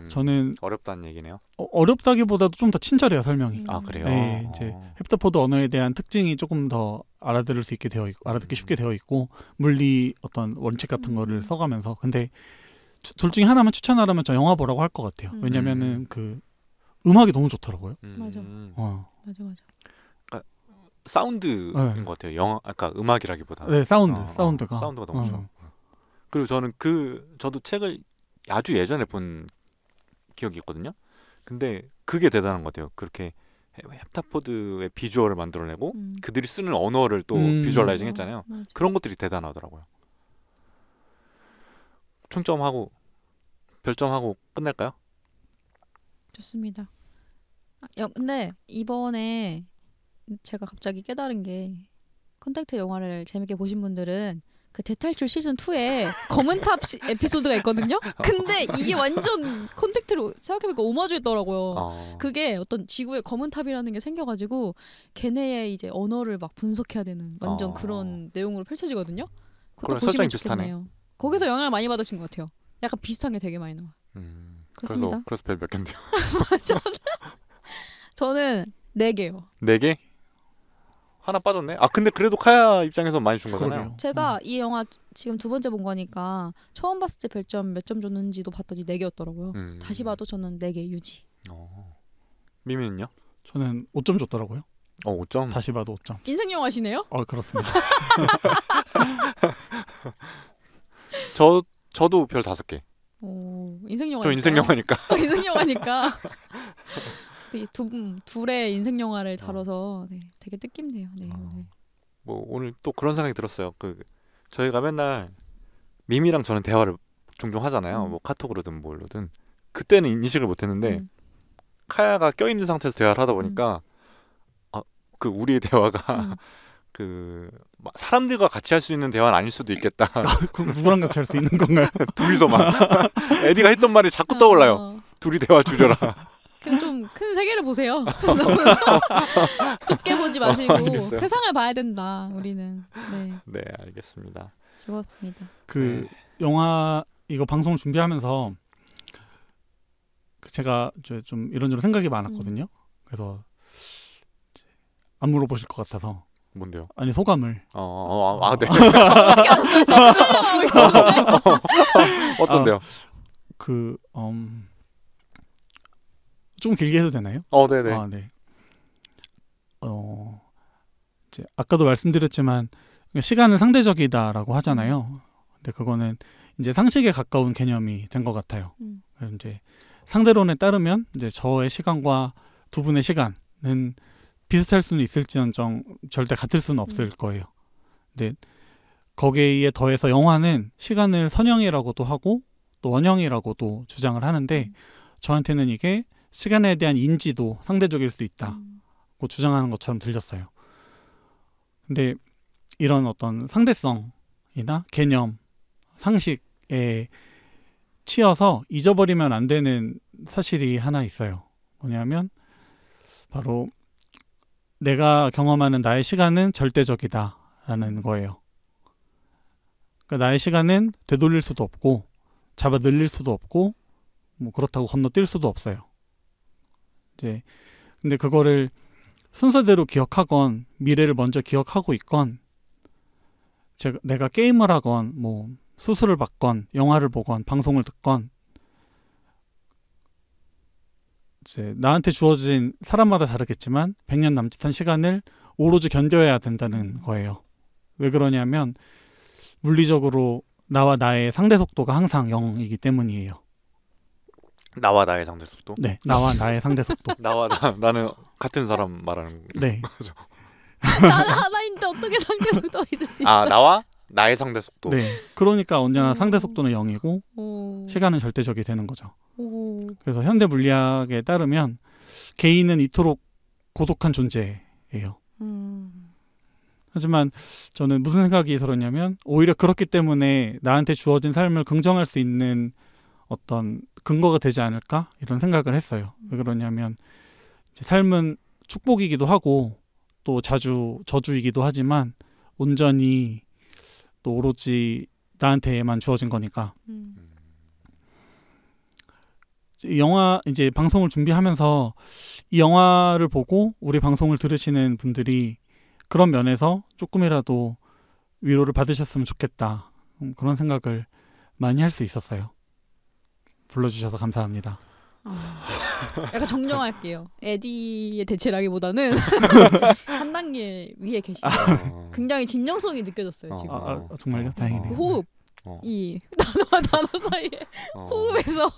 저는 어렵다는 얘기네요. 어렵다기보다도 좀 더 친절해요 설명이. 그래요? 네, 이제 헵터포드 언어에 대한 특징이 조금 더 알아들을 수 있게 되어 있고 알아듣기 쉽게 되어 있고 물리 어떤 원칙 같은 거를 써가면서. 근데 둘 중에 하나만 추천하라면 저 영화 보라고 할 것 같아요. 왜냐면은 그 음악이 너무 좋더라고요. 맞아. 맞아. 사운드인 것 같아요. 영화 아까 음악이라기보다. 네, 사운드가 너무 좋아. 그리고 저는 저도 책을 아주 예전에 본 기억이 있거든요. 근데 그게 대단한 것 같아요. 그렇게 헵타포드의 비주얼을 만들어내고 그들이 쓰는 언어를 또 비주얼라이징 했잖아요. 맞아. 그런 것들이 대단하더라고요. 총점하고 별점하고 끝낼까요? 좋습니다. 근데 이번에 제가 갑자기 깨달은 게 컨택트 영화를 재밌게 보신 분들은 그 대탈출 시즌 2에 검은 탑 에피소드가 있거든요. 근데 이게 완전 컨택트로 생각해보니까 오마주했더라고요. 그게 어떤 지구에 검은 탑이라는 게 생겨가지고 걔네의 이제 언어를 막 분석해야 되는 완전 그런 내용으로 펼쳐지거든요. 그것도 보시면 좋겠네요. 거기서 영향을 많이 받으신 것 같아요. 약간 비슷한 게 되게 많이 나와. 그렇습니다. 그래서 별 몇 개인데요? 저는 4개요. 4개? 하나 빠졌네. 근데 그래도 카야 입장에서 많이 준 거잖아요. 그러게요. 제가 이 영화 지금 2번째 본 거니까 처음 봤을 때 별점 몇 점 줬는지도 봤더니 4개였더라고요. 다시 봐도 저는 4개 유지. 미미는요? 저는 5점 줬더라고요. 5점? 다시 봐도 5점. 인생 영화시네요? 그렇습니다. 저도 별 5개. 인생 영화. 저 인생 영화니까. 인생 영화니까. 둘의 인생 영화를 다뤄서 되게 뜻깊네요. 네, 오늘. 뭐 오늘 또 그런 생각이 들었어요. 저희가 맨날 미미랑 저는 대화를 종종 하잖아요. 뭐 카톡으로든 뭘로든. 그때는 인식을 못했는데 카야가 껴있는 상태에서 대화를 하다 보니까 우리의 대화가 사람들과 같이 할 수 있는 대화는 아닐 수도 있겠다. 그럼 누구랑 같이 할 수 있는 건가요? 둘이서 막 에디가 했던 말이 자꾸 떠올라요. 둘이 대화 줄여라. 그냥 좀 큰 세계를 보세요. 너무 좁게 보지 마시고 세상을 봐야 된다. 우리는. 네, 알겠습니다. 즐거웠습니다. 영화 이거 방송 준비하면서 제가 좀 이런저런 생각이 많았거든요. 그래서 안 물어보실 것 같아서. 뭔데요? 아니 소감을. 네. 어떻게 아셨어요? 저 하려고 있었는데. 어떤데요? 좀 길게 해도 되나요? 네네. 네. 이제 아까도 말씀드렸지만 시간은 상대적이다라고 하잖아요. 근데 그거는 이제 상식에 가까운 개념이 된 것 같아요. 그래서 이제 상대론에 따르면 이제 저의 시간과 두 분의 시간은 비슷할 수는 있을지언정 절대 같을 수는 없을 거예요. 근데 거기에 더해서 영화는 시간을 선형이라고도 하고 또 원형이라고도 주장을 하는데 저한테는 이게 시간에 대한 인지도 상대적일 수 있다고 주장하는 것처럼 들렸어요. 근데 이런 어떤 상대성이나 개념, 상식에 치여서 잊어버리면 안 되는 사실이 하나 있어요. 뭐냐면 바로 내가 경험하는 나의 시간은 절대적이다라는 거예요. 그러니까 나의 시간은 되돌릴 수도 없고 잡아 늘릴 수도 없고 뭐 그렇다고 건너뛸 수도 없어요. 이제 근데 그거를 순서대로 기억하건 미래를 먼저 기억하고 있건 내가 게임을 하건 뭐 수술을 받건 영화를 보건 방송을 듣건 이제 나한테 주어진 사람마다 다르겠지만 100년 남짓한 시간을 오로지 견뎌야 된다는 거예요. 왜 그러냐면 물리적으로 나와 나의 상대 속도가 항상 0이기 때문이에요. 나와 나의 상대 속도? 네, 나와 나의 상대 속도. 나는 같은 사람 말하는 거죠. 네. 나는 하나인데 어떻게 상대 속도가 있을 수 있어? 나와 나의 상대 속도. 네. 그러니까 언제나 상대 속도는 0이고 시간은 절대적이 되는 거죠. 그래서 현대 물리학에 따르면 개인은 이토록 고독한 존재예요. 하지만 저는 무슨 생각이 들었냐면 오히려 그렇기 때문에 나한테 주어진 삶을 긍정할 수 있는 어떤 근거가 되지 않을까 이런 생각을 했어요. 왜 그러냐면 이제 삶은 축복이기도 하고 또 자주 저주이기도 하지만 온전히 또 오로지 나한테만 주어진 거니까. 영화 이제 방송을 준비하면서 이 영화를 보고 우리 방송을 들으시는 분들이 그런 면에서 조금이라도 위로를 받으셨으면 좋겠다. 그런 생각을 많이 할 수 있었어요. 불러주셔서 감사합니다. 약간 정정할게요. 에디의 대체라기보다는 한 단계 위에 계시고 굉장히 진정성이 느껴졌어요. 지금. 정말요? 다행이네요. 호흡이 단어와 단어 사이에 호흡에서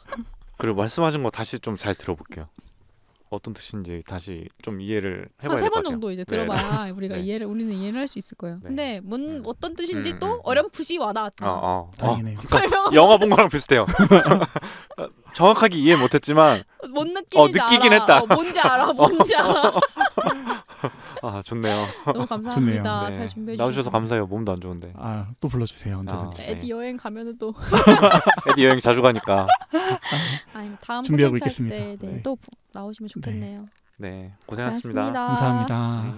그리고 말씀하신 거 다시 좀 잘 들어볼게요. 어떤 뜻인지 다시 좀 이해를 해봐야 될 것 같아요. 3번 정도 이제 들어봐야 네. 우리가 네. 우리는 이해를 할 수 있을 거예요. 네. 근데 어떤 뜻인지 또 어렴풋이 와닿았다. 다행이네요. 영화 본 거랑 비슷해요. 정확하게 이해 못했지만 뭔 느낌인지 느끼긴 알아. 했다. 뭔지 알아. 좋네요. 너무 감사합니다. 좋네요. 잘 준비해 나와주셔서 주셔서. 감사해요. 몸도 안 좋은데. 또 불러주세요. 언제든지. 에디 여행 가면은 또 에디 여행 자주 가니까. 아니 다음 준비하고 콘텐츠 있겠습니다. 할 때, 또 나오시면 좋겠네요. 네, 고생하셨습니다. 감사합니다. 네.